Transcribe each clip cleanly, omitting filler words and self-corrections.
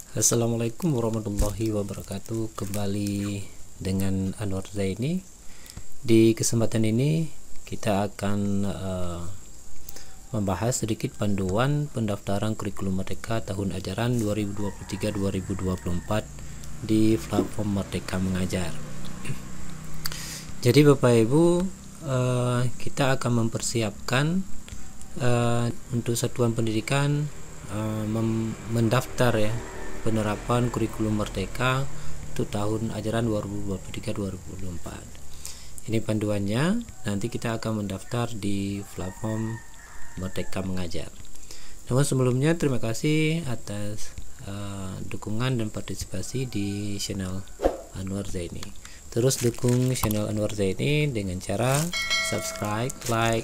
Assalamualaikum warahmatullahi wabarakatuh. Kembali dengan Anwar Zaini. Di kesempatan ini kita akan membahas sedikit panduan pendaftaran kurikulum Merdeka tahun ajaran 2023-2024 di platform Merdeka Mengajar. Jadi Bapak Ibu, kita akan mempersiapkan untuk satuan pendidikan mendaftar ya penerapan kurikulum Merdeka untuk tahun ajaran 2023-2024. Ini panduannya, nanti kita akan mendaftar di platform Merdeka Mengajar. Namun sebelumnya terima kasih atas dukungan dan partisipasi di channel Anwar Zaini. Terus dukung channel Anwar Zaini dengan cara subscribe, like,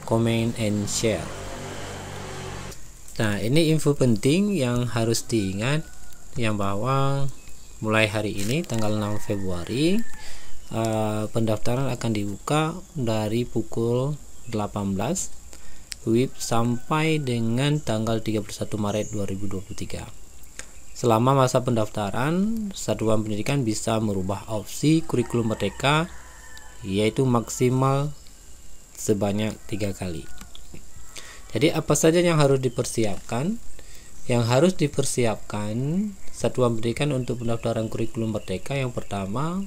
comment, and share. Nah, ini info penting yang harus diingat, yang bahwa mulai hari ini tanggal 6 Februari pendaftaran akan dibuka dari pukul 18 WIB sampai dengan tanggal 31 Maret 2023. Selama masa pendaftaran, satuan pendidikan bisa merubah opsi kurikulum Merdeka, yaitu maksimal sebanyak 3 kali. Jadi apa saja yang harus dipersiapkan? Yang harus dipersiapkan satuan pendidikan untuk pendaftaran kurikulum Merdeka, yang pertama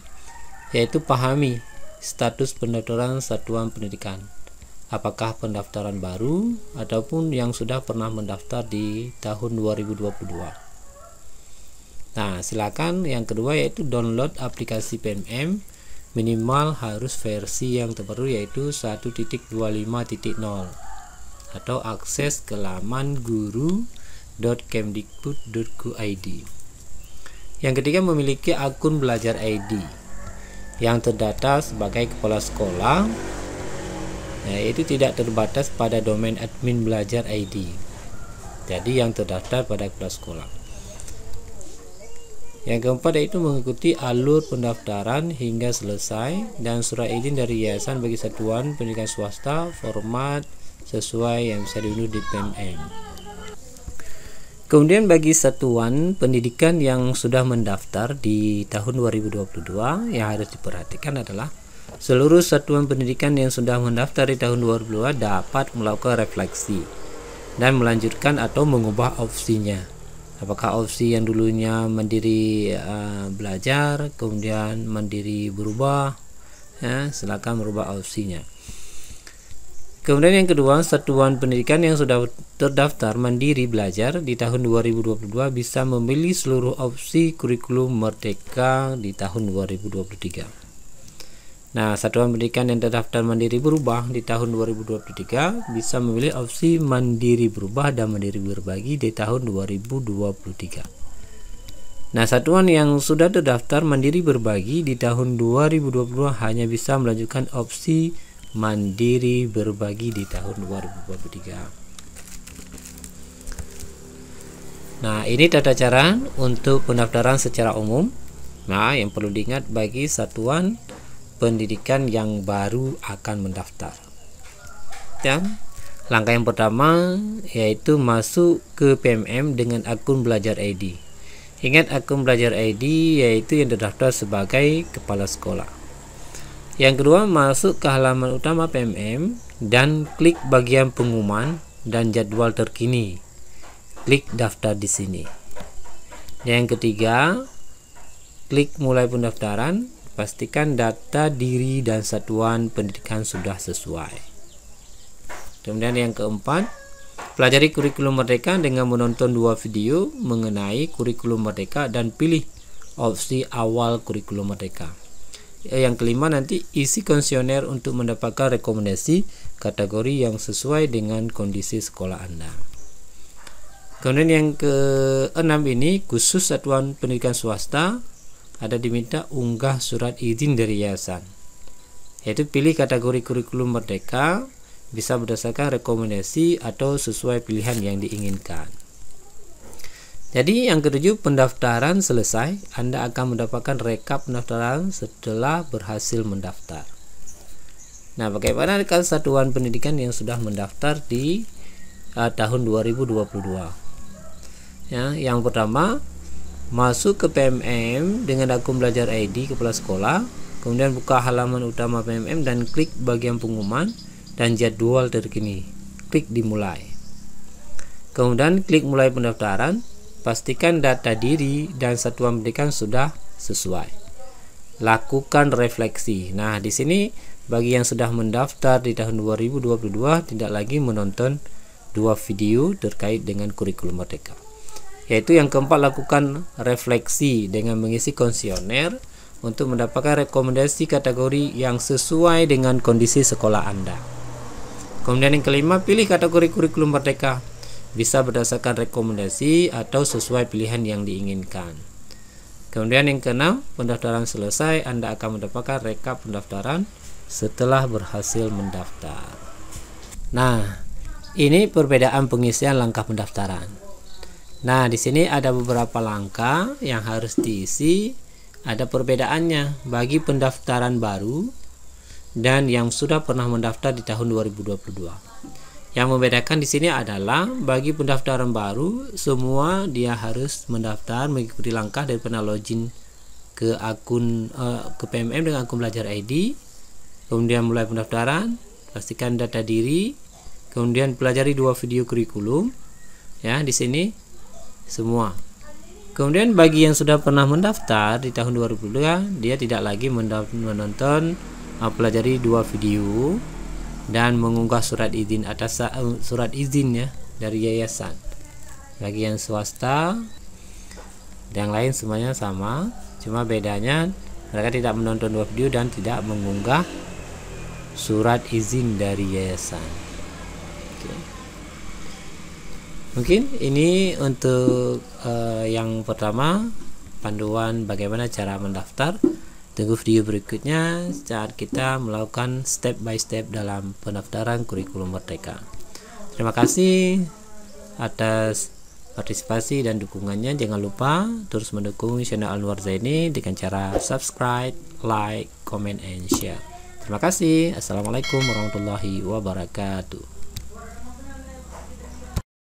yaitu pahami status pendaftaran satuan pendidikan. Apakah pendaftaran baru ataupun yang sudah pernah mendaftar di tahun 2022. Nah, silakan. Yang kedua yaitu download aplikasi PMM, minimal harus versi yang terbaru yaitu 1.25.0 atau akses ke laman guru.kemdikbud.go.id. Yang ketiga, memiliki akun belajar ID yang terdata sebagai kepala sekolah, yaitu tidak terbatas pada domain admin belajar ID. Jadi yang terdaftar pada kepala sekolah. Yang keempat yaitu mengikuti alur pendaftaran hingga selesai dan surat izin dari yayasan bagi satuan pendidikan swasta format sesuai yang bisa diunduh di PMM. Kemudian bagi satuan pendidikan yang sudah mendaftar di tahun 2022, yang harus diperhatikan adalah seluruh satuan pendidikan yang sudah mendaftar di tahun 2022 dapat melakukan refleksi dan melanjutkan atau mengubah opsinya. Apakah opsi yang dulunya mandiri belajar kemudian mandiri berubah, ya, silakan merubah opsinya. Kemudian yang kedua, satuan pendidikan yang sudah terdaftar mandiri belajar di tahun 2022 bisa memilih seluruh opsi kurikulum Merdeka di tahun 2023. Nah, satuan pendidikan yang terdaftar mandiri berubah di tahun 2023 bisa memilih opsi mandiri berubah dan mandiri berbagi di tahun 2023. Nah, satuan yang sudah terdaftar mandiri berbagi di tahun 2022 hanya bisa melanjutkan opsi mandiri berbagi di tahun 2023. Nah, ini tata cara untuk pendaftaran secara umum. Nah, yang perlu diingat bagi satuan pendidikan yang baru akan mendaftar. Dan langkah yang pertama yaitu masuk ke PMM dengan akun belajar ID. Ingat, akun belajar ID yaitu yang terdaftar sebagai kepala sekolah. Yang kedua, masuk ke halaman utama PMM dan klik bagian pengumuman dan jadwal terkini. Klik daftar di sini. Yang ketiga, klik mulai pendaftaran. Pastikan data diri dan satuan pendidikan sudah sesuai. Kemudian yang keempat, pelajari kurikulum Merdeka dengan menonton 2 video mengenai kurikulum Merdeka dan pilih opsi awal kurikulum Merdeka. Yang kelima, nanti isi kuesioner untuk mendapatkan rekomendasi kategori yang sesuai dengan kondisi sekolah Anda. Kemudian yang keenam ini, khusus satuan pendidikan swasta ada diminta unggah surat izin dari yayasan, yaitu pilih kategori kurikulum Merdeka, bisa berdasarkan rekomendasi atau sesuai pilihan yang diinginkan. Jadi yang ketujuh, pendaftaran selesai. Anda akan mendapatkan rekap pendaftaran setelah berhasil mendaftar. Nah, bagaimana dengan satuan pendidikan yang sudah mendaftar di tahun 2022? Ya, yang pertama, masuk ke PMM dengan akun belajar ID kepala sekolah, kemudian buka halaman utama PMM dan klik bagian pengumuman dan jadwal terkini. Klik dimulai. Kemudian klik mulai pendaftaran, pastikan data diri dan satuan pendidikan sudah sesuai. Lakukan refleksi. Nah, di sini bagi yang sudah mendaftar di tahun 2022 tidak lagi menonton 2 video terkait dengan kurikulum Merdeka. Yaitu yang keempat, lakukan refleksi dengan mengisi kuesioner untuk mendapatkan rekomendasi kategori yang sesuai dengan kondisi sekolah Anda. Kemudian yang kelima, pilih kategori kurikulum Merdeka. Bisa berdasarkan rekomendasi atau sesuai pilihan yang diinginkan. Kemudian yang keenam, pendaftaran selesai, Anda akan mendapatkan rekap pendaftaran setelah berhasil mendaftar. Nah, ini perbedaan pengisian langkah pendaftaran. Nah, di sini ada beberapa langkah yang harus diisi. Ada perbedaannya bagi pendaftaran baru dan yang sudah pernah mendaftar di tahun 2022. Yang membedakan di sini adalah bagi pendaftaran baru, semua dia harus mendaftar mengikuti langkah daripada login ke akun ke PMM dengan akun belajar ID, kemudian mulai pendaftaran, pastikan data diri, kemudian pelajari 2 video kurikulum, ya di sini semua. Kemudian bagi yang sudah pernah mendaftar di tahun 2022, dia tidak lagi menonton pelajari 2 video dan mengunggah surat izin atas surat izin ya dari yayasan. Bagi yang swasta, yang lain semuanya sama, cuma bedanya mereka tidak menonton 2 video dan tidak mengunggah surat izin dari yayasan. Oke. Mungkin ini untuk yang pertama, panduan bagaimana cara mendaftar. Tunggu video berikutnya saat kita melakukan step by step dalam pendaftaran kurikulum Merdeka. Terima kasih atas partisipasi dan dukungannya. Jangan lupa terus mendukung channel Anwar Zaini dengan cara subscribe, like, comment, and share. Terima kasih. Assalamualaikum warahmatullahi wabarakatuh.